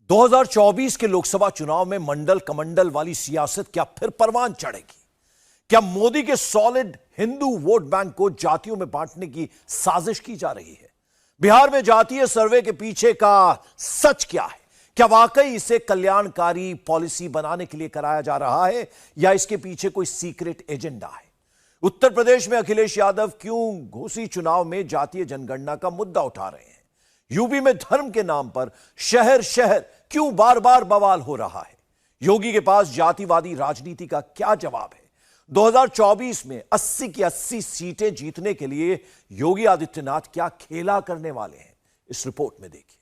2024 के लोकसभा चुनाव में मंडल कमंडल वाली सियासत क्या फिर परवान चढ़ेगी? क्या मोदी के सॉलिड हिंदू वोट बैंक को जातियों में बांटने की साजिश की जा रही है? बिहार में जातीय सर्वे के पीछे का सच क्या है? क्या वाकई इसे कल्याणकारी पॉलिसी बनाने के लिए कराया जा रहा है या इसके पीछे कोई सीक्रेट एजेंडा है? उत्तर प्रदेश में अखिलेश यादव क्यों घोसी चुनाव में जातीय जनगणना का मुद्दा उठा रहे हैं? यूपी में धर्म के नाम पर शहर शहर क्यों बार बार बवाल हो रहा है? योगी के पास जातिवादी राजनीति का क्या जवाब है? 2024 में 80 की 80 सीटें जीतने के लिए योगी आदित्यनाथ क्या खेला करने वाले हैं? इस रिपोर्ट में देखिए।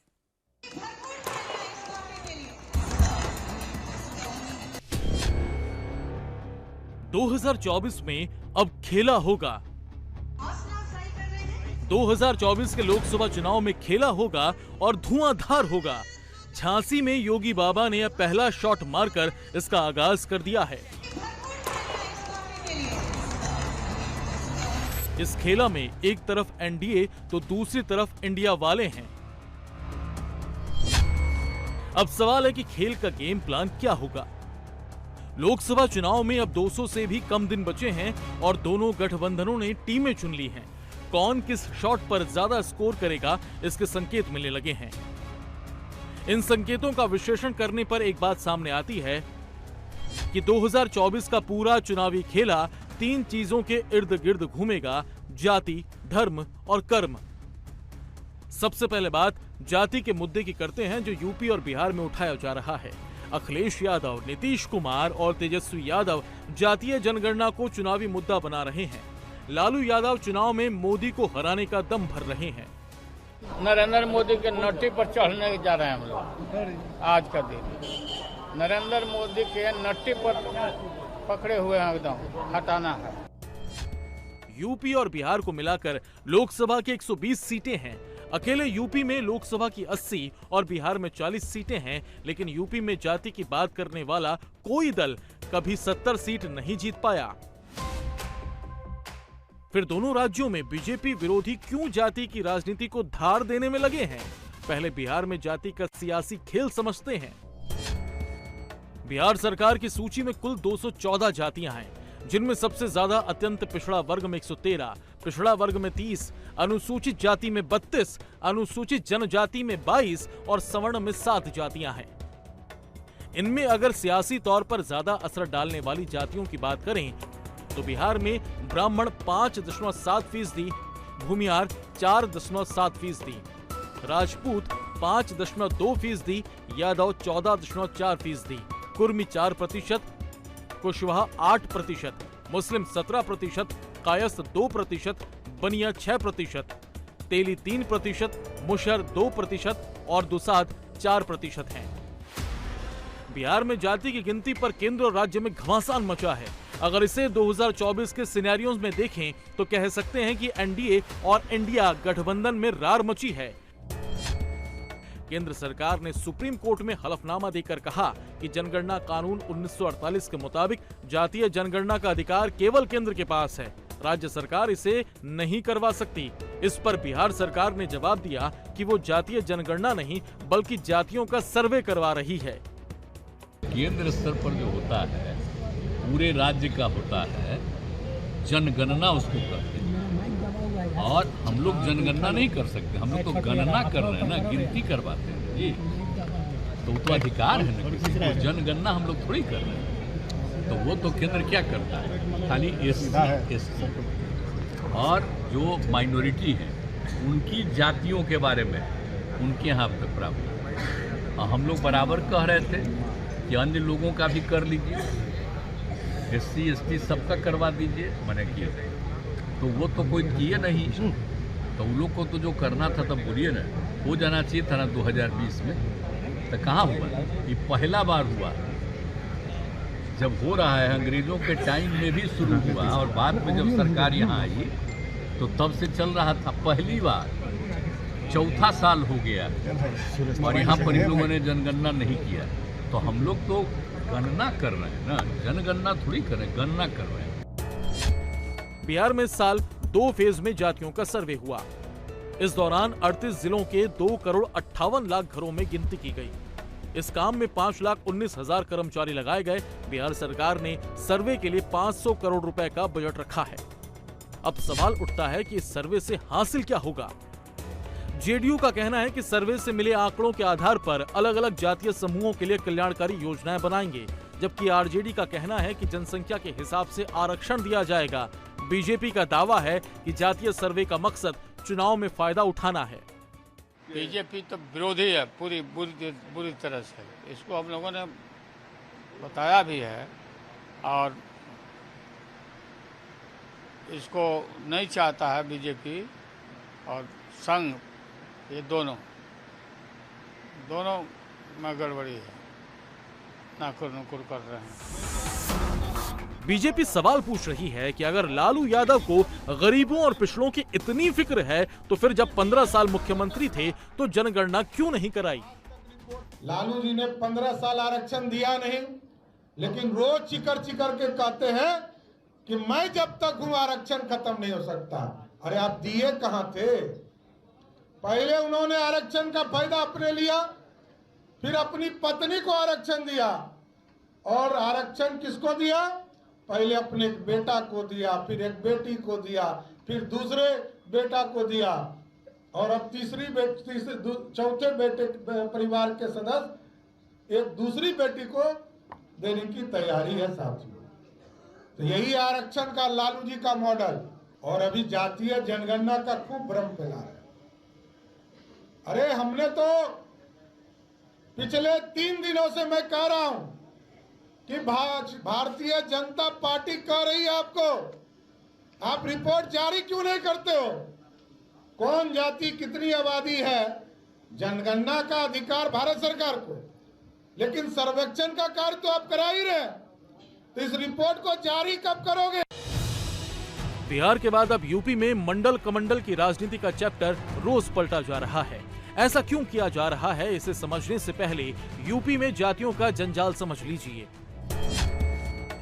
2024 में अब खेला होगा। 2024 के लोकसभा चुनाव में खेला होगा और धुआंधार होगा। झांसी में योगी बाबा ने अब पहला शॉट मारकर इसका आगाज कर दिया है। इस खेला में एक तरफ एनडीए तो दूसरी तरफ इंडिया वाले हैं। अब सवाल है कि खेल का गेम प्लान क्या होगा। लोकसभा चुनाव में अब 200 से भी कम दिन बचे हैं और दोनों गठबंधनों ने टीमें चुन ली हैं। कौन किस शॉट पर ज्यादा स्कोर करेगा, इसके संकेत मिलने लगे हैं। इन संकेतों का विश्लेषण करने पर एक बात सामने आती है कि 2024 का पूरा चुनावी खेला तीन चीजों के इर्द गिर्द घूमेगा: जाति, धर्म और कर्म। सबसे पहले बात जाति के मुद्दे की करते हैं, जो यूपी और बिहार में उठाया जा रहा है। अखिलेश यादव, नीतीश कुमार और तेजस्वी यादव जातीय जनगणना को चुनावी मुद्दा बना रहे हैं। लालू यादव चुनाव में मोदी को हराने का दम भर रहे हैं। नरेंद्र मोदी के नट्टी पर चढ़ने जा रहे हैं हम लोग। आज का दिन नरेंद्र मोदी के नट्टी पर पकड़े हुए हैं, एकदम हटाना है। यूपी और बिहार को मिलाकर लोकसभा की 120 सीटें हैं। अकेले यूपी में लोकसभा की 80 और बिहार में 40 सीटें हैं, लेकिन यूपी में जाति की बात करने वाला कोई दल कभी 70 सीट नहीं जीत पाया। फिर दोनों राज्यों में बीजेपी विरोधी क्यों जाति की राजनीति को धार देने में लगे हैं? पहले बिहार में जाति का सियासी खेल समझते हैं। बिहार सरकार की सूची में कुल 214 जातियां हैं, जिनमें सबसे ज्यादा अत्यंत पिछड़ा वर्ग में 113, पिछड़ा वर्ग में 30, अनुसूचित जाति में 32, अनुसूचित जनजाति में 22 और सवर्ण में 7 जातियां हैं। इनमें अगर सियासी तौर पर ज्यादा असर डालने वाली जातियों की बात करें तो बिहार में ब्राह्मण 5.7%, भूमिहार 4.7%, राजपूत 5.2%, यादव 14.4%, कुर्मी 4%, कुशवाहा 8%, मुस्लिम 17%, कायस्थ 2%, बनिया 6%, तेली 3%, मुशर 2% और दुसाद 4% हैं। बिहार में जाति की गिनती पर केंद्र और राज्य में घमासान मचा है। अगर इसे 2024 के सिनेरियोज में देखें तो कह सकते हैं कि एनडीए और इंडिया गठबंधन में रार मची है। केंद्र सरकार ने सुप्रीम कोर्ट में हलफनामा देकर कहा कि जनगणना कानून 1948 के मुताबिक जातीय जनगणना का अधिकार केवल केंद्र के पास है, राज्य सरकार इसे नहीं करवा सकती। इस पर बिहार सरकार ने जवाब दिया कि वो जातीय जनगणना नहीं बल्कि जातियों का सर्वे करवा रही है। केंद्र स्तर पर जो होता है, पूरे राज्य का होता है, जनगणना उसको कहते हैं। और हम लोग जनगणना नहीं कर सकते, हम लोग तो गणना कर रहे हैं ना, गिनती करवाते हैं जी। तो अधिकार है ना किसी को, जनगणना हम लोग थोड़ी कर रहे हैं। तो वो तो केंद्र क्या करता है, खाली एससी और जो माइनॉरिटी है उनकी जातियों के बारे में उनके यहाँ पे प्रावधान। हम लोग बराबर कह रहे थे कि अन्य लोगों का भी कर लीजिए, एससी एसटी सबका करवा दीजिए, मैंने किया। तो वो तो कोई किए नहीं, तो उन लोग को तो जो करना था तब बोलिए ना, हो जाना चाहिए था ना 2020 में। तो कहाँ हुआ? ये पहला बार हुआ। जब हो रहा है अंग्रेजों के टाइम में भी शुरू हुआ और बाद में जब सरकार यहाँ आई तो तब से चल रहा था। पहली बार 4था साल हो गया और यहाँ पर इन लोगों ने जनगणना नहीं किया। तो हम लोग तो गणना कर रहे हैं ना, जनगणना थोड़ी कर रहे हैं, गणना कर रहे हैं। बिहार में इस साल 2 फेज में जातियों का सर्वे हुआ। इस दौरान 38 जिलों के 2 करोड़ 58 लाख घरों में गिनती की गई। इस काम में 5,19,000 कर्मचारी लगाए गए। बिहार सरकार ने सर्वे के लिए 500 करोड़ रुपए का बजट रखा है। अब सवाल उठता है कि इस सर्वे से हासिल क्या होगा। जेडीयू का कहना है कि सर्वे से मिले आंकड़ों के आधार पर अलग अलग जातीय समूहों के लिए कल्याणकारी योजनाएं बनाएंगे, जबकि आरजेडी का कहना है कि जनसंख्या के हिसाब से आरक्षण दिया जाएगा। बीजेपी का दावा है कि जातीय सर्वे का मकसद चुनाव में फायदा उठाना है। बीजेपी तो विरोधी है पूरी बुरी तरह से। इसको हम लोगों ने बताया भी है और इसको नहीं चाहता है बीजेपी और संघ, ये दोनों में गड़बड़ी है, नाकुर नुकुर कर रहे हैं। बीजेपी सवाल पूछ रही है कि अगर लालू यादव को गरीबों और पिछड़ों की इतनी फिक्र है तो फिर जब 15 साल मुख्यमंत्री थे तो जनगणना क्यों नहीं कराई। लालू जी ने 15 साल आरक्षण दिया नहीं, लेकिन रोज चिकर के कहते हैं कि मैं जब तक हूं आरक्षण खत्म नहीं हो सकता। अरे आप दिए कहां थे? पहले उन्होंने आरक्षण का फायदा अपने लिया, फिर अपनी पत्नी को आरक्षण दिया, और आरक्षण किसको दिया? पहले अपने एक बेटा को दिया, फिर एक बेटी को दिया, फिर दूसरे बेटा को दिया, और अब चौथे बेटे परिवार के सदस्य एक दूसरी बेटी को देने की तैयारी है साथियों। तो यही आरक्षण का लालू जी का मॉडल। और अभी जातीय जनगणना का खूब भ्रम फैला है। अरे हमने तो पिछले 3 दिनों से मैं कह रहा हूं कि भारतीय जनता पार्टी कह रही है आपको, आप रिपोर्ट जारी क्यों नहीं करते हो? कौन जाति कितनी आबादी है, जनगणना का अधिकार भारत सरकार को, लेकिन सर्वेक्षण का कार्य तो आप करा ही रहे। तो इस रिपोर्ट को जारी कब करोगे? बिहार के बाद अब यूपी में मंडल कमंडल की राजनीति का चैप्टर रोज पलटा जा रहा है। ऐसा क्यों किया जा रहा है, इसे समझने से पहले यूपी में जातियों का जंजाल समझ लीजिए।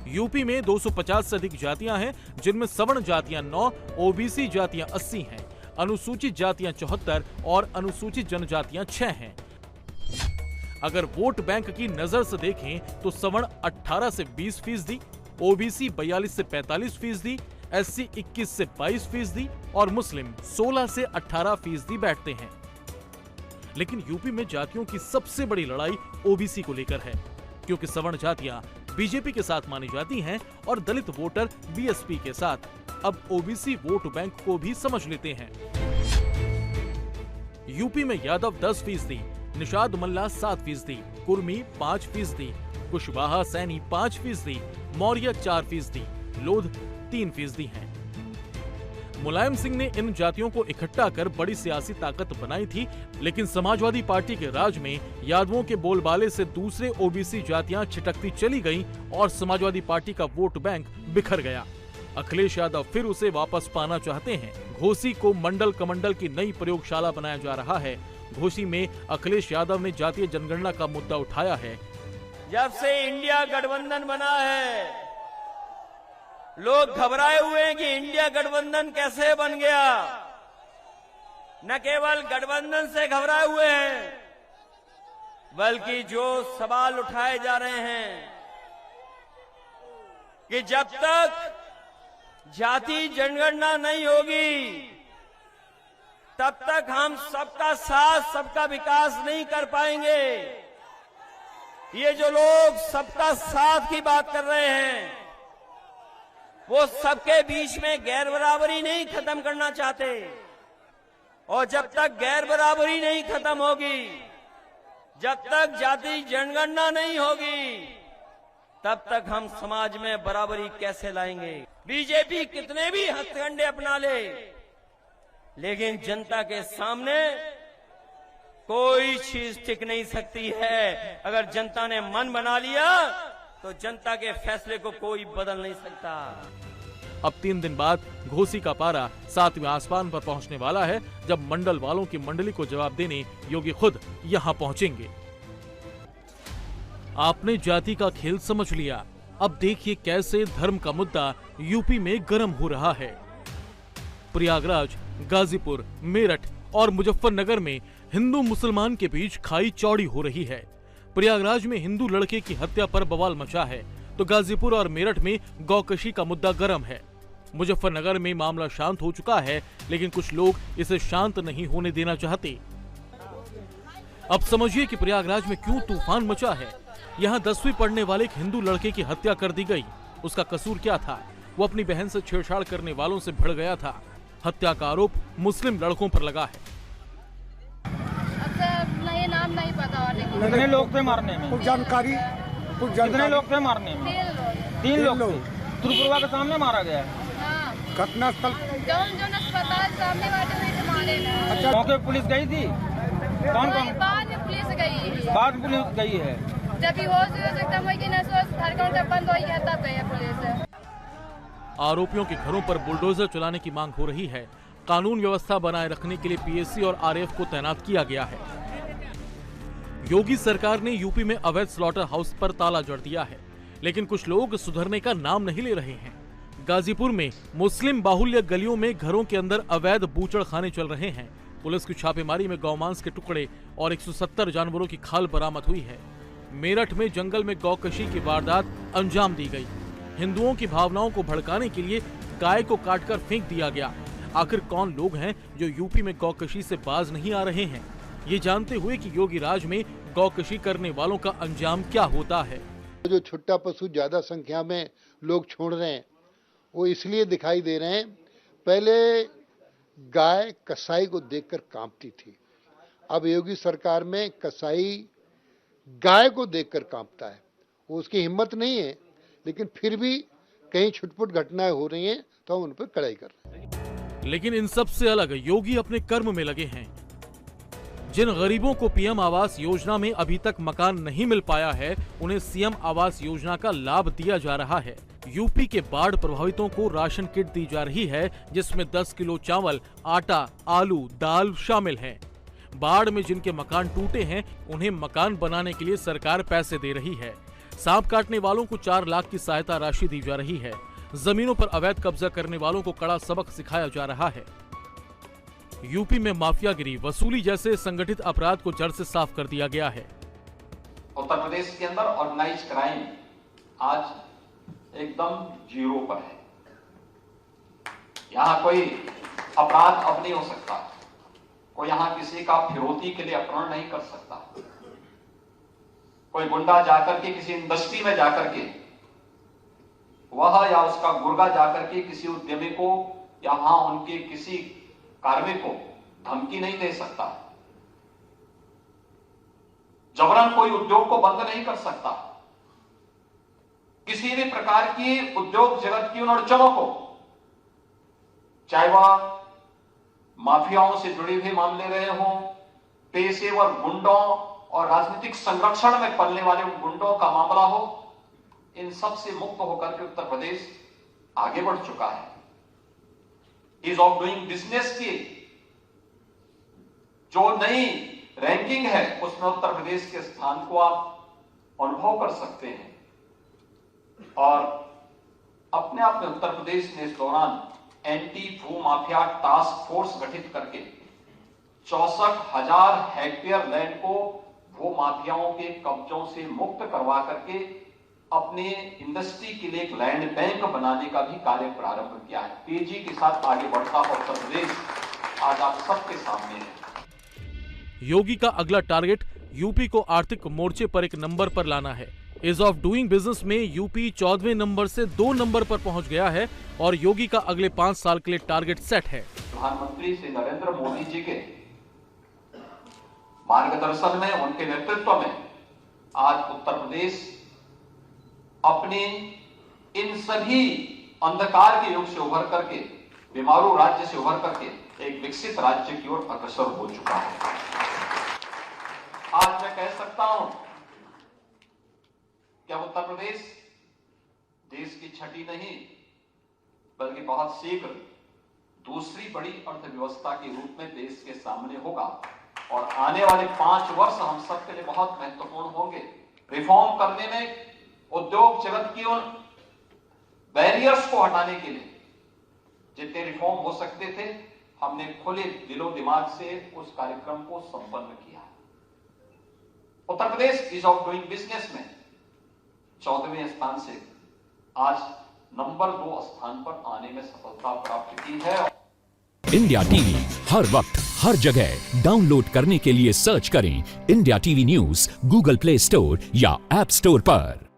यूपी में 250 से अधिक जातियां हैं, जिनमें सवर्ण जातियां 9, ओबीसी जातियां 80 हैं, अनुसूचित जातियां 74 और अनुसूचित जनजातियां 6 हैं। अगर वोट बैंक की नजर से देखें तो सवर्ण 18 से 20%, ओबीसी 42 से 45%, एससी 21 से 22% और मुस्लिम 16 से 18% बैठते हैं। लेकिन यूपी में जातियों की सबसे बड़ी लड़ाई ओबीसी को लेकर है, क्योंकि सवर्ण जातियां बीजेपी के साथ मानी जाती हैं और दलित वोटर बीएसपी के साथ। अब ओबीसी वोट बैंक को भी समझ लेते हैं। यूपी में यादव 10%, निषाद मल्ला 7%, कुर्मी 5%, कुशवाहा सैनी 5%, मौर्य 4%, लोध 3% हैं। मुलायम सिंह ने इन जातियों को इकट्ठा कर बड़ी सियासी ताकत बनाई थी, लेकिन समाजवादी पार्टी के राज में यादवों के बोलबाले से दूसरे ओबीसी जातियां छिटकती चली गईं और समाजवादी पार्टी का वोट बैंक बिखर गया। अखिलेश यादव फिर उसे वापस पाना चाहते हैं। घोसी को मंडल कमंडल की नई प्रयोगशाला बनाया जा रहा है। घोसी में अखिलेश यादव ने जातीय जनगणना का मुद्दा उठाया है। जब से इंडिया गठबंधन बना है, लोग घबराए हुए हैं कि इंडिया गठबंधन कैसे बन गया। न केवल गठबंधन से घबराए हुए हैं, बल्कि जो सवाल उठाए जा रहे हैं कि जब तक जाति जनगणना नहीं होगी, तब तक हम सबका साथ, सबका विकास नहीं कर पाएंगे। ये जो लोग सबका साथ की बात कर रहे हैं, वो सबके बीच में गैर बराबरी नहीं खत्म करना चाहते। और जब तक गैर बराबरी नहीं खत्म होगी, जब तक जाति जनगणना नहीं होगी, तब तक हम समाज में बराबरी कैसे लाएंगे। बीजेपी कितने भी हथकंडे अपना ले, लेकिन जनता के सामने कोई चीज टिक नहीं सकती है। अगर जनता ने मन बना लिया तो जनता के फैसले को कोई बदल नहीं सकता। अब 3 दिन बाद घोसी का पारा 7वें आसमान पर पहुंचने वाला है, जब मंडल वालों की मंडली को जवाब देने योगी खुद यहां पहुंचेंगे। आपने जाति का खेल समझ लिया। अब देखिए कैसे धर्म का मुद्दा यूपी में गर्म हो रहा है। प्रयागराज, गाजीपुर, मेरठ और मुजफ्फरनगर में हिंदू मुसलमान के बीच खाई चौड़ी हो रही है। प्रयागराज में हिंदू लड़के की हत्या पर बवाल मचा है, तो गाजीपुर और मेरठ में गौकशी का मुद्दा गर्म है। मुजफ्फरनगर में मामला शांत हो चुका है, लेकिन कुछ लोग इसे शांत नहीं होने देना चाहते। अब समझिए कि प्रयागराज में क्यों तूफान मचा है। यहाँ 10वीं पढ़ने वाले एक हिंदू लड़के की हत्या कर दी गई। उसका कसूर क्या था? वो अपनी बहन से छेड़छाड़ करने वालों से भिड़ गया था। हत्या का आरोप मुस्लिम लड़कों पर लगा है। नहीं, नाम नहीं पता। कितने लोग थे मारने में? कुछ जानकारी कितने लोग थे मारने में? 3 लोग थे। त्रिपुरा के सामने मारा गया है। घटना स्थल जो अस्पताल सामने वाले मारे ना। अच्छा, मौके पुलिस गई थी? कौन? बाद में पुलिस गई। बाद पुलिस गई है। जब भी होश एकदम होगी ना, सोच हर काउंटर बंद होगी है, तब गई है पुलिस। आरोपियों के घरों पर बुलडोजर चलाने की मांग हो रही है। कानून व्यवस्था बनाए रखने के लिए पीएससी और आरएएफ को तैनात किया गया है। योगी सरकार ने यूपी में अवैध स्लॉटर हाउस पर ताला जड़ दिया है, लेकिन कुछ लोग सुधरने का नाम नहीं ले रहे हैं। गाजीपुर में मुस्लिम बाहुल्य गलियों में घरों के अंदर अवैध बूचड़ खाने चल रहे हैं। पुलिस की छापेमारी में गौमांस के टुकड़े और 170 जानवरों की खाल बरामद हुई है। मेरठ में जंगल में गौकशी की वारदात अंजाम दी गई। हिंदुओं की भावनाओं को भड़काने के लिए गाय को काटकर फेंक दिया गया। आखिर कौन लोग हैं जो यूपी में गौकशी से बाज नहीं आ रहे हैं? ये जानते हुए कि योगी राज में गौकशी करने वालों का अंजाम क्या होता है। जो छुट्टा पशु ज्यादा संख्या में लोग छोड़ रहे हैं, वो इसलिए दिखाई दे रहे हैं। पहले गाय कसाई को देखकर कांपती थी, अब योगी सरकार में कसाई गाय को देखकर कांपता है। वो उसकी हिम्मत नहीं है, लेकिन फिर भी कहीं छुटपुट घटनाएं हो रही हैं तो हम उन पर कड़ाई कर रहे हैं। लेकिन इन सब से अलग योगी अपने कर्म में लगे हैं। जिन गरीबों को पीएम आवास योजना में अभी तक मकान नहीं मिल पाया है, उन्हें सीएम आवास योजना का लाभ दिया जा रहा है। यूपी के बाढ़ प्रभावितों को राशन किट दी जा रही है, जिसमें 10 किलो चावल, आटा, आलू, दाल शामिल हैं। बाढ़ में जिनके मकान टूटे हैं, उन्हें मकान बनाने के लिए सरकार पैसे दे रही है। सांप काटने वालों को 4 लाख की सहायता राशि दी जा रही है। जमीनों पर अवैध कब्जा करने वालों को कड़ा सबक सिखाया जा रहा है। यूपी में माफियागिरी, वसूली जैसे संगठित अपराध को जड़ से साफ कर दिया गया है। उत्तर प्रदेश के अंदर ऑर्गेनाइज क्राइम आज एकदम जीरो पर है। यहां कोई अपराध अब नहीं हो सकता, कोई यहां किसी का फिरौती के लिए अपहरण नहीं कर सकता। कोई गुंडा जाकर के किसी इंडस्ट्री में जाकर के वह या उसका गुर्गा जाकर के किसी उद्यमी को या वहां उनके किसी कार्मिक को धमकी नहीं दे सकता। जबरन कोई उद्योग को बंद नहीं कर सकता। किसी भी प्रकार की उद्योग जगत की उन अड़चनों को, चाहे वह माफियाओं से जुड़े हुए मामले रहे हों, पेशेवर गुंडों और राजनीतिक संरक्षण में पलने वाले उन गुंडों का मामला हो, इन सब से मुक्त होकर के उत्तर प्रदेश आगे बढ़ चुका है। ईज ऑफ डूइंग बिजनेस की जो नई रैंकिंग है, उसमें उत्तर प्रदेश के स्थान को आप अनुभव कर सकते हैं। और अपने आप में उत्तर प्रदेश ने इस दौरान एंटी भू माफिया टास्क फोर्स गठित करके 64,000 हेक्टेयर लैंड को भू माफियाओं के कब्जों से मुक्त करवा करके अपने इंडस्ट्री के लिए एक लैंड बैंक बनाने का भी कार्य प्रारंभ किया है। तेजी के साथ आगे बढ़ता हुआ उत्तर प्रदेश आज आप सबके सामने है। योगी का अगला टारगेट यूपी को आर्थिक मोर्चे पर एक नंबर पर लाना है। ईज ऑफ डूइंग बिजनेस में यूपी 14वें नंबर से 2 नंबर पर पहुंच गया है और योगी का अगले 5 साल के लिए टारगेट सेट है। प्रधानमंत्री श्री नरेंद्र मोदी जी के मार्गदर्शन में, उनके नेतृत्व में आज उत्तर प्रदेश अपने इन सभी अंधकार के युग से उभर करके, बीमारू राज्य से उभर करके एक विकसित राज्य की ओर अग्रसर हो चुका है। आज मैं कह सकता हूं कि अब उत्तर प्रदेश देश की छठी नहीं बल्कि बहुत शीघ्र दूसरी बड़ी अर्थव्यवस्था के रूप में देश के सामने होगा और आने वाले 5 वर्ष हम सबके लिए बहुत महत्वपूर्ण होंगे। रिफॉर्म करने में, उद्योग जगत की उन बैरियर्स को हटाने के लिए जितने रिफॉर्म हो सकते थे, हमने खुले दिलो दिमाग से उस कार्यक्रम को संपन्न किया। Uttar Pradesh ease of doing business में 14वें स्थान से आज नंबर 2 स्थान पर आने में सफलता प्राप्त की है। इंडिया टीवी हर वक्त हर जगह डाउनलोड करने के लिए सर्च करें India TV news Google play store या ऐप स्टोर पर।